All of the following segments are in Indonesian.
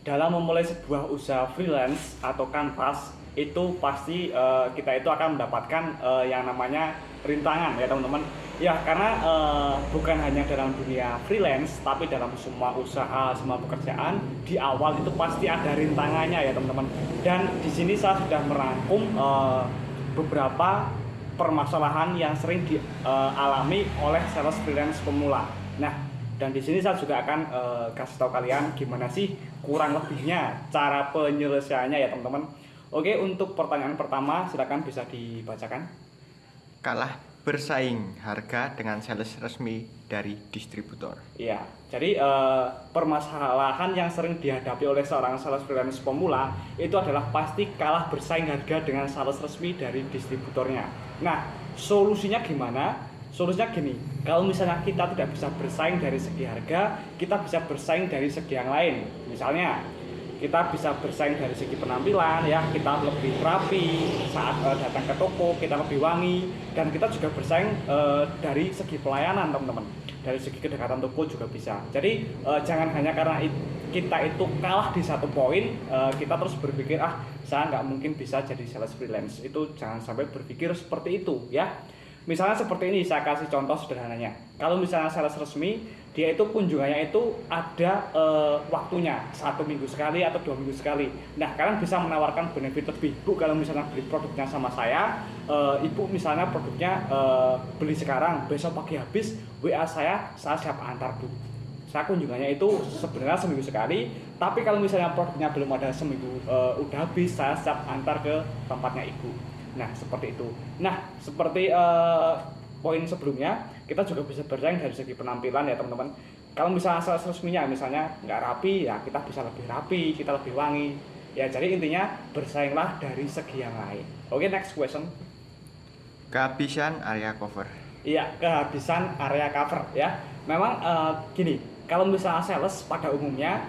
dalam memulai sebuah usaha freelance atau kanvas itu pasti kita itu akan mendapatkan yang namanya rintangan ya teman-teman. Ya karena bukan hanya dalam dunia freelance tapi dalam semua usaha, semua pekerjaan di awal itu pasti ada rintangannya ya teman-teman. Dan di sini saya sudah merangkum beberapa permasalahan yang sering dialami oleh sales freelance pemula. Nah, dan di sini saya juga akan kasih tahu kalian gimana sih kurang lebihnya cara penyelesaiannya ya teman-teman. Oke, untuk pertanyaan pertama silakan bisa dibacakan. Kalah bersaing harga dengan sales resmi dari distributor. Iya, jadi permasalahan yang sering dihadapi oleh seorang sales freelance pemula itu adalah pasti kalah bersaing harga dengan sales resmi dari distributornya. Nah, solusinya gimana? Solusinya gini, kalau misalnya kita tidak bisa bersaing dari segi harga, kita bisa bersaing dari segi yang lain. Misalnya, kita bisa bersaing dari segi penampilan, ya kita lebih rapi saat datang ke toko, kita lebih wangi, dan kita juga bersaing dari segi pelayanan teman-teman, dari segi kedekatan toko juga bisa. Jadi jangan hanya karena kita itu kalah di satu poin, kita terus berpikir saya nggak mungkin bisa jadi sales freelance. Itu jangan sampai berpikir seperti itu ya. Misalnya seperti ini, saya kasih contoh sederhananya. Kalau misalnya sales resmi, dia itu kunjungannya itu ada waktunya, 1 minggu sekali atau 2 minggu sekali. Nah, kalian bisa menawarkan benefit lebih. Bu, kalau misalnya beli produknya sama saya, ibu misalnya produknya beli sekarang, besok pagi habis, WA saya siap antar bu. Saya kunjungannya itu sebenarnya seminggu sekali, tapi kalau misalnya produknya belum ada seminggu udah habis, saya siap antar ke tempatnya ibu. Nah, seperti itu. Nah, seperti poin sebelumnya, kita juga bisa bersaing dari segi penampilan ya teman-teman. Kalau misalnya sales resminya misalnya nggak rapi, ya kita bisa lebih rapi, kita lebih wangi. Ya, jadi intinya bersainglah dari segi yang lain. Oke, next question. Kehabisan area cover. Iya, kehabisan area cover ya. Memang gini, kalau misalnya sales pada umumnya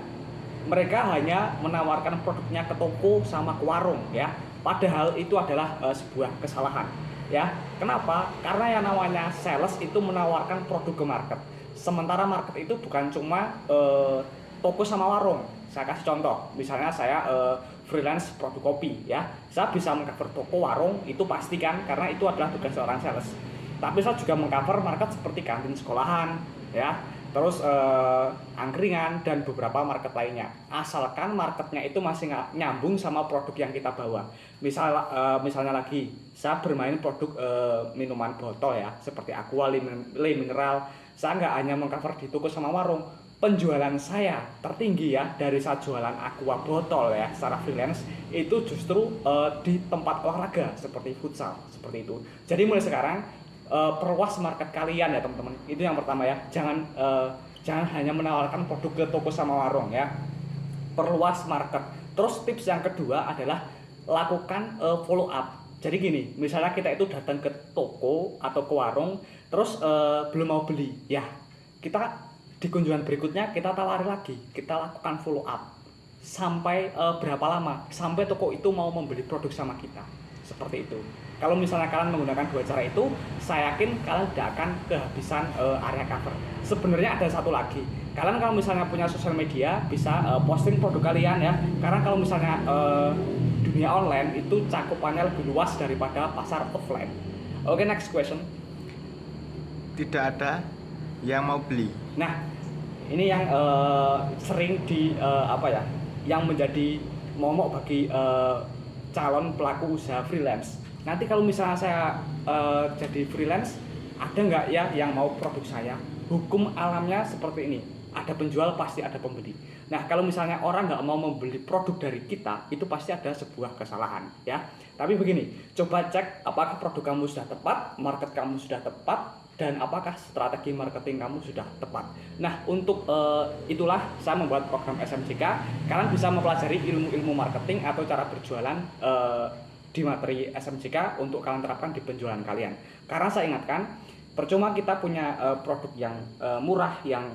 mereka hanya menawarkan produknya ke toko sama ke warung ya. Padahal itu adalah sebuah kesalahan ya. Kenapa? Karena yang namanya sales itu menawarkan produk ke market. Sementara market itu bukan cuma toko sama warung. Saya kasih contoh, misalnya saya freelance produk kopi ya. Saya bisa mengcover toko, warung, itu pasti kan, karena itu adalah tugas seorang sales. Tapi saya juga mengcover market seperti kantin sekolahan ya, terus angkringan dan beberapa market lainnya, asalkan marketnya itu masih nyambung sama produk yang kita bawa. Misalnya lagi saya bermain produk minuman botol ya, seperti Aqua, Le Mineral. Saya nggak hanya mengcover di toko sama warung. Penjualan saya tertinggi ya dari saat jualan Aqua botol ya secara freelance itu justru di tempat olahraga seperti futsal, seperti itu. Jadi mulai sekarang perluas market kalian ya teman-teman. Itu yang pertama ya. Jangan hanya menawarkan produk ke toko sama warung ya. Perluas market. Terus tips yang kedua adalah lakukan follow up. Jadi gini, misalnya kita itu datang ke toko atau ke warung, terus belum mau beli, ya kita di kunjungan berikutnya kita tawari lagi, kita lakukan follow up sampai berapa lama, sampai toko itu mau membeli produk sama kita. Seperti itu. Kalau misalnya kalian menggunakan dua cara itu, saya yakin kalian tidak akan kehabisan area cover. Sebenarnya ada satu lagi. Kalian kalau misalnya punya sosial media bisa posting produk kalian ya. Karena kalau misalnya dunia online itu cakupannya lebih luas daripada pasar offline. Oke, next question. Tidak ada yang mau beli. Nah, ini yang sering yang menjadi momok bagi calon pelaku usaha freelance. Nanti kalau misalnya saya jadi freelance, ada nggak ya yang mau produk saya? Hukum alamnya seperti ini, ada penjual pasti ada pembeli. Nah, kalau misalnya orang nggak mau membeli produk dari kita, itu pasti ada sebuah kesalahan ya. Tapi begini, coba cek apakah produk kamu sudah tepat, market kamu sudah tepat, dan apakah strategi marketing kamu sudah tepat. Nah, untuk itulah saya membuat program SMJK. Kalian bisa mempelajari ilmu-ilmu marketing atau cara berjualan di materi SMJK untuk kalian terapkan di penjualan kalian. Karena saya ingatkan, percuma kita punya produk yang murah, yang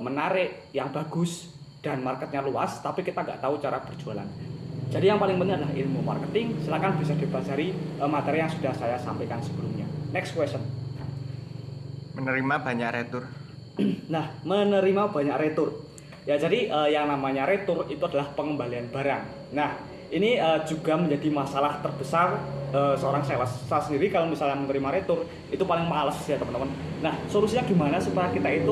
menarik, yang bagus, dan marketnya luas, tapi kita nggak tahu cara berjualan. Jadi yang paling penting adalah ilmu marketing. Silakan bisa dipelajari materi yang sudah saya sampaikan sebelumnya. Next question. Menerima banyak retur. Nah, menerima banyak retur. Ya jadi yang namanya retur itu adalah pengembalian barang. Nah, ini juga menjadi masalah terbesar seorang sales. Saya sendiri kalau misalnya menerima retur itu paling males ya teman-teman. Nah, solusinya gimana supaya kita itu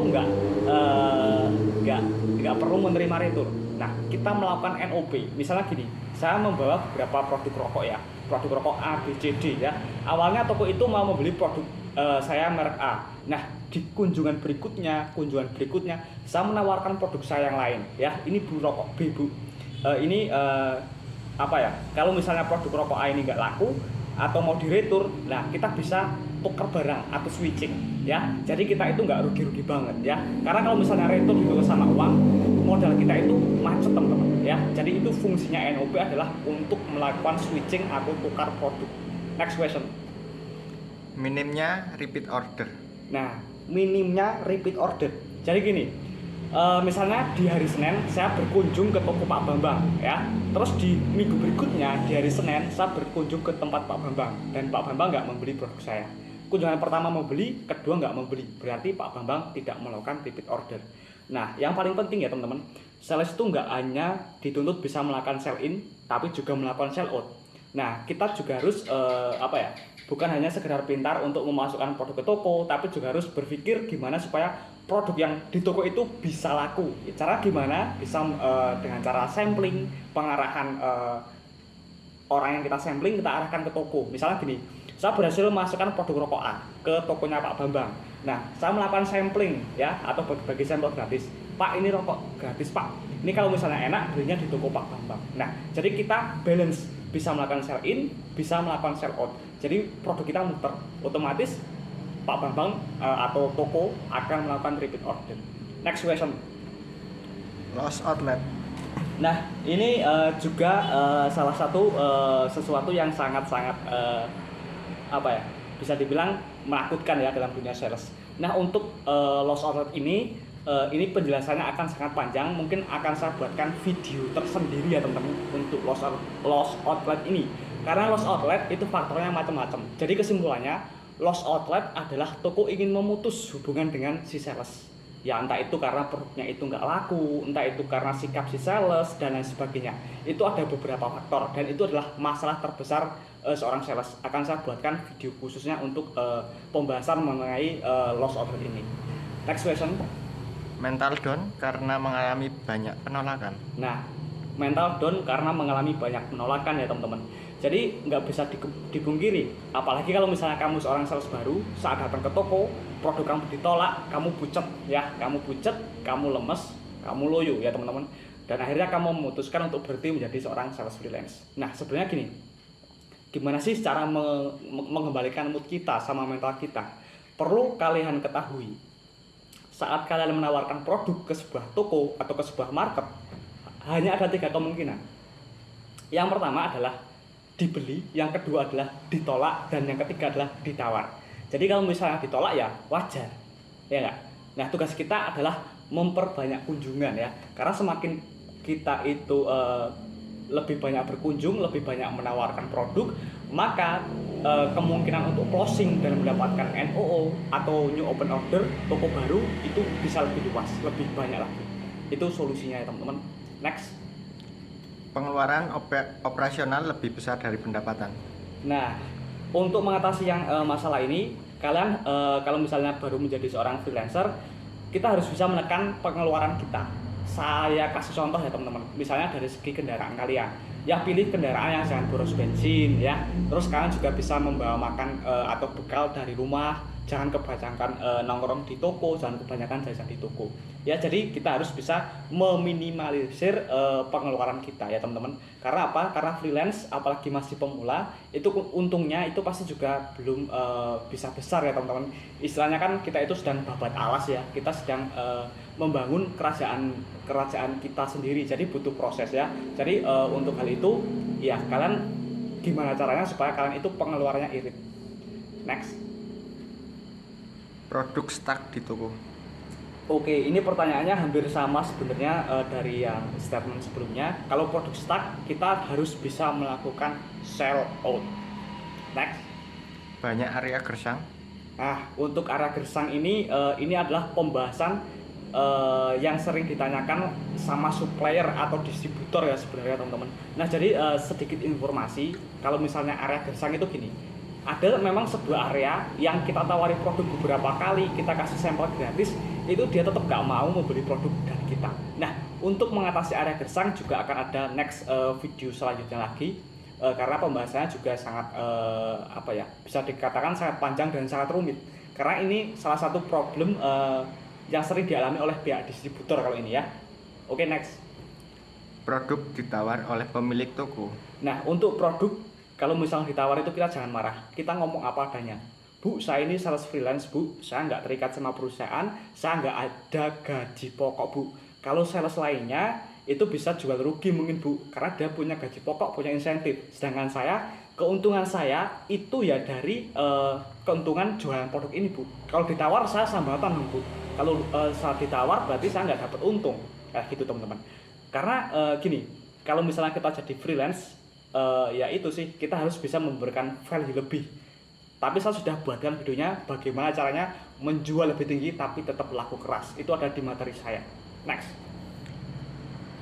nggak perlu menerima retur? Nah, kita melakukan NOP. Misalnya gini, saya membawa beberapa produk rokok ya, produk rokok A, B, C, D ya. Awalnya toko itu mau membeli produk saya merek A. Nah, di kunjungan berikutnya saya menawarkan produk saya yang lain ya. Ini Bu rokok B, Bu. Ini apa ya? Kalau misalnya produk rokok A ini nggak laku atau mau diretur, nah kita bisa tukar barang atau switching ya. Jadi kita itu nggak rugi-rugi banget ya. Karena kalau misalnya retur ditukar sama uang, modal kita itu macet teman-teman ya. Jadi itu fungsinya NOP adalah untuk melakukan switching atau tukar produk. Next question. Minimnya repeat order. Nah, minimnya repeat order. Jadi gini, misalnya di hari Senin saya berkunjung ke toko Pak Bambang ya. Terus di minggu berikutnya di hari Senin saya berkunjung ke tempat Pak Bambang dan Pak Bambang nggak membeli produk saya. Kunjungan pertama membeli, kedua nggak membeli. Berarti Pak Bambang tidak melakukan repeat order. Nah, yang paling penting ya teman-teman, sales itu nggak hanya dituntut bisa melakukan sell in, tapi juga melakukan sell out. Nah, kita juga harus bukan hanya sekedar pintar untuk memasukkan produk ke toko, tapi juga harus berpikir gimana supaya produk yang di toko itu bisa laku. Cara gimana? Bisa dengan cara sampling, pengarahan orang yang kita sampling kita arahkan ke toko. Misalnya gini, saya berhasil memasukkan produk rokok A ke tokonya Pak Bambang. Nah, saya melakukan sampling ya atau bagi sampel gratis. Pak, ini rokok gratis, Pak. Ini kalau misalnya enak belinya di toko Pak Bambang. Nah, jadi kita balance, bisa melakukan sell in, bisa melakukan sell out. Jadi produk kita muter, otomatis Pak Bambang atau toko akan melakukan repeat order. Next question. Loss outlet. Nah, ini juga salah satu sesuatu yang sangat-sangat bisa dibilang menakutkan ya dalam dunia sales. Nah, untuk loss outlet ini penjelasannya akan sangat panjang, mungkin akan saya buatkan video tersendiri ya teman-teman untuk loss outlet ini. Karena loss outlet itu faktornya macam-macam. Jadi kesimpulannya, loss outlet adalah toko ingin memutus hubungan dengan si sales. Ya entah itu karena produknya itu nggak laku, entah itu karena sikap si sales dan lain sebagainya. Itu ada beberapa faktor dan itu adalah masalah terbesar seorang sales. Akan saya buatkan video khususnya untuk pembahasan mengenai loss outlet ini. Next question. Mental down karena mengalami banyak penolakan. Nah, mental down karena mengalami banyak penolakan ya teman-teman. Jadi nggak bisa dipungkiri, apalagi kalau misalnya kamu seorang sales baru, saat datang ke toko, produk kamu ditolak, kamu pucet, kamu lemes, kamu loyo ya teman-teman. Dan akhirnya kamu memutuskan untuk berhenti menjadi seorang sales freelance. Nah, sebenarnya gini, gimana sih cara mengembalikan mood kita sama mental kita? Perlu kalian ketahui, saat kalian menawarkan produk ke sebuah toko atau ke sebuah market, hanya ada 3 kemungkinan. Yang pertama adalah dibeli, yang kedua adalah ditolak, dan yang ketiga adalah ditawar. Jadi kalau misalnya ditolak ya wajar, ya enggak? Nah, tugas kita adalah memperbanyak kunjungan ya, karena semakin kita itu lebih banyak berkunjung, lebih banyak menawarkan produk, maka kemungkinan untuk closing dan mendapatkan NOO atau new open order toko baru itu bisa lebih luas, lebih banyak lagi. Itu solusinya ya teman-teman. Next. Pengeluaran operasional lebih besar dari pendapatan. Nah, untuk mengatasi yang masalah ini, kalian kalau misalnya baru menjadi seorang freelancer, kita harus bisa menekan pengeluaran kita. Saya kasih contoh ya teman-teman. Misalnya dari segi kendaraan kalian, ya pilih kendaraan yang jangan boros bensin ya. Terus kalian juga bisa membawa makan atau bekal dari rumah. Jangan kebanyakan nongkrong di toko, jangan kebanyakan jajan di toko. Ya, jadi kita harus bisa meminimalisir pengeluaran kita ya teman-teman. Karena apa? Karena freelance, apalagi masih pemula, itu untungnya itu pasti juga belum bisa besar ya teman-teman. Istilahnya kan kita itu sedang babat alas ya. Kita sedang membangun kerajaan kita sendiri. Jadi butuh proses ya. Jadi untuk hal itu ya kalian gimana caranya supaya kalian itu pengeluarannya irit. Next. Produk stuck di toko. Oke, ini pertanyaannya hampir sama sebenarnya dari yang statement sebelumnya. Kalau produk stuck, kita harus bisa melakukan sell out. Next. Banyak area gersang. Nah, untuk area gersang ini adalah pembahasan yang sering ditanyakan sama supplier atau distributor ya sebenarnya teman-teman. Nah jadi sedikit informasi, kalau misalnya area gersang itu gini, ada memang sebuah area yang kita tawari produk beberapa kali, kita kasih sampel gratis, itu dia tetap nggak mau membeli produk dari kita. Nah untuk mengatasi area gersang juga akan ada next video selanjutnya lagi, karena pembahasannya juga sangat bisa dikatakan sangat panjang dan sangat rumit, karena ini salah satu problem yang sering dialami oleh pihak distributor kalau ini ya. Oke, next. Produk ditawar oleh pemilik toko. Nah untuk produk, kalau misalnya ditawar itu kita jangan marah, kita ngomong apa adanya. Bu, saya ini sales freelance bu, saya nggak terikat sama perusahaan, saya nggak ada gaji pokok bu. Kalau sales lainnya itu bisa jual rugi mungkin bu, karena dia punya gaji pokok, punya insentif. Sedangkan saya, keuntungan saya itu ya dari keuntungan jualan produk ini bu. Kalau ditawar saya sambatan bu. Kalau saat ditawar berarti saya nggak dapat untung, kayak gitu teman-teman. Karena gini, kalau misalnya kita jadi freelance, ya itu sih, kita harus bisa memberikan value lebih. Tapi saya sudah buatkan videonya bagaimana caranya menjual lebih tinggi tapi tetap laku keras. Itu ada di materi saya. Next.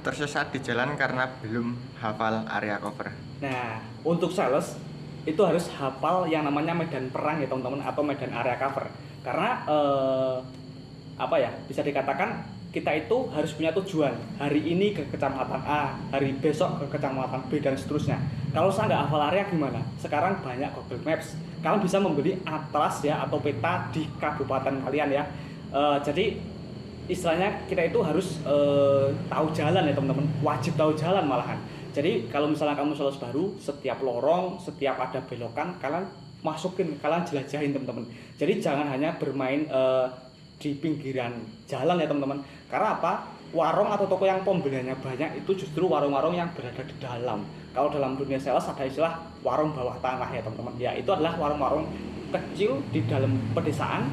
Tersesat di jalan karena belum hafal area cover. Nah, untuk sales itu harus hafal yang namanya medan perang ya teman-teman, atau medan area cover. Karena bisa dikatakan kita itu harus punya tujuan. Hari ini ke kecamatan A, hari besok ke kecamatan B dan seterusnya. Kalau saya nggak hafal area gimana? Sekarang banyak Google Maps. Kalian bisa membeli atlas ya atau peta di kabupaten kalian ya. Jadi istilahnya kita itu harus tahu jalan ya teman-teman. Wajib tahu jalan malahan. Jadi kalau misalnya kamu sales baru, setiap lorong, setiap ada belokan, kalian masukin, kalian jelajahin teman-teman. Jadi jangan hanya bermain di pinggiran jalan ya teman-teman. Karena apa? Warung atau toko yang pembeliannya banyak itu justru warung-warung yang berada di dalam. Kalau dalam dunia sales ada istilah warung bawah tanah ya teman-teman. Ya itu adalah warung-warung kecil di dalam pedesaan.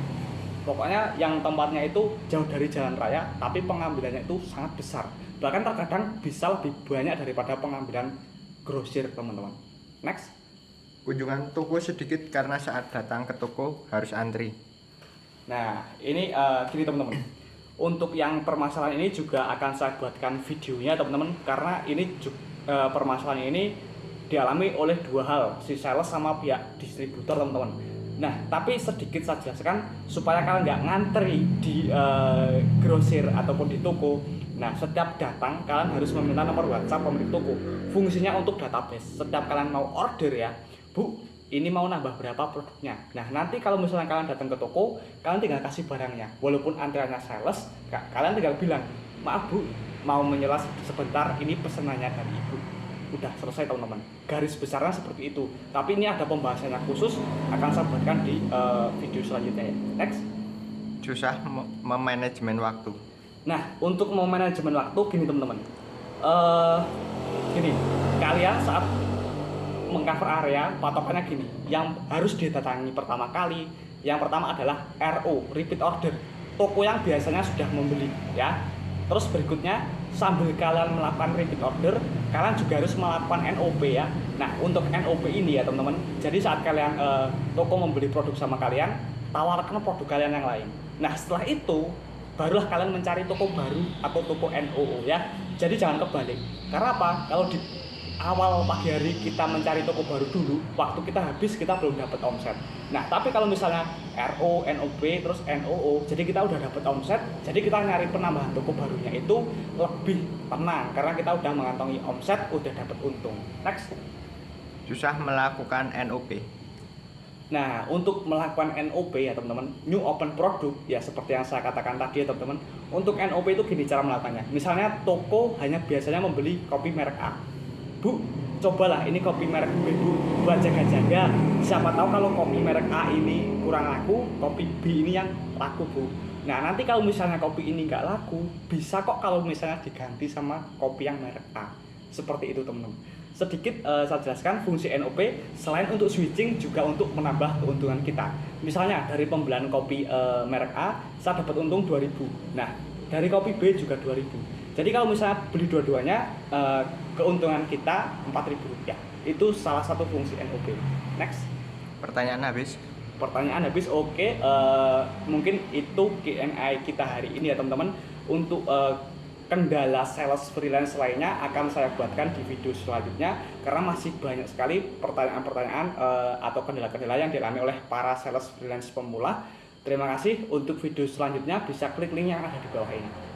Pokoknya yang tempatnya itu jauh dari jalan raya, tapi pengambilannya itu sangat besar. Bahkan terkadang bisa lebih banyak daripada pengambilan grosir teman-teman. Next. Kunjungan toko sedikit karena saat datang ke toko harus antri. Nah ini gini teman-teman, untuk yang permasalahan ini juga akan saya buatkan videonya teman-teman, karena ini permasalahan ini dialami oleh dua hal, si sales sama pihak distributor teman-teman. Nah tapi sedikit saya jelaskan supaya kalian nggak ngantri di grosir ataupun di toko. Nah setiap datang kalian harus meminta nomor WhatsApp pemilik toko. Fungsinya untuk database. Setiap kalian mau order ya, Bu, ini mau nambah berapa produknya. Nah nanti kalau misalnya kalian datang ke toko, kalian tinggal kasih barangnya. Walaupun antriannya sales, kalian tinggal bilang, maaf bu, mau menyelas sebentar, ini pesenannya dari ibu. Udah selesai teman-teman. Garis besarnya seperti itu. Tapi ini ada pembahasannya khusus, akan saya buatkan di video selanjutnya ya. Next. Susah memanajemen waktu. Nah untuk memanajemen waktu gini teman-teman. Gini, kalian saat mengcover area patokannya gini, yang harus didatangi pertama kali, yang pertama adalah RO, repeat order, toko yang biasanya sudah membeli ya. Terus berikutnya sambil kalian melakukan repeat order, kalian juga harus melakukan NOP ya. Nah untuk NOP ini ya teman-teman, jadi saat kalian toko membeli produk sama kalian, tawarkan produk kalian yang lain. Nah setelah itu barulah kalian mencari toko baru atau toko NOO ya. Jadi jangan kebalik, karena apa? Kalau di awal pagi hari kita mencari toko baru dulu, waktu kita habis kita belum dapat omset. Nah tapi kalau misalnya RO, NOP, terus NOO, jadi kita udah dapat omset, jadi kita nyari penambahan toko barunya itu lebih tenang, karena kita udah mengantongi omset, udah dapat untung. Next. Susah melakukan NOP. Nah untuk melakukan NOP ya teman-teman, new open product ya, seperti yang saya katakan tadi ya teman-teman. Untuk NOP itu gini cara melakukannya. Misalnya toko hanya biasanya membeli kopi merek A, Bu, cobalah ini kopi merek B Bu, buat jaga-jaga. Siapa tahu kalau kopi merek A ini kurang laku, kopi B ini yang laku Bu. Nah nanti kalau misalnya kopi ini nggak laku, bisa kok kalau misalnya diganti sama kopi yang merek A. Seperti itu teman-teman. Sedikit saya jelaskan fungsi NOP, selain untuk switching juga untuk menambah keuntungan kita. Misalnya dari pembelian kopi merek A, saya dapat untung 2.000. Nah dari kopi B juga 2.000. Jadi kalau misalnya beli dua-duanya, keuntungan kita Rp4.000. Itu salah satu fungsi NOP. Next. Pertanyaan habis. pertanyaan habis. Oke, mungkin itu Q&A kita hari ini ya teman-teman. Untuk kendala sales freelance lainnya akan saya buatkan di video selanjutnya, karena masih banyak sekali pertanyaan-pertanyaan atau kendala-kendala yang dialami oleh para sales freelance pemula. Terima kasih. Untuk video selanjutnya bisa klik link yang ada di bawah ini.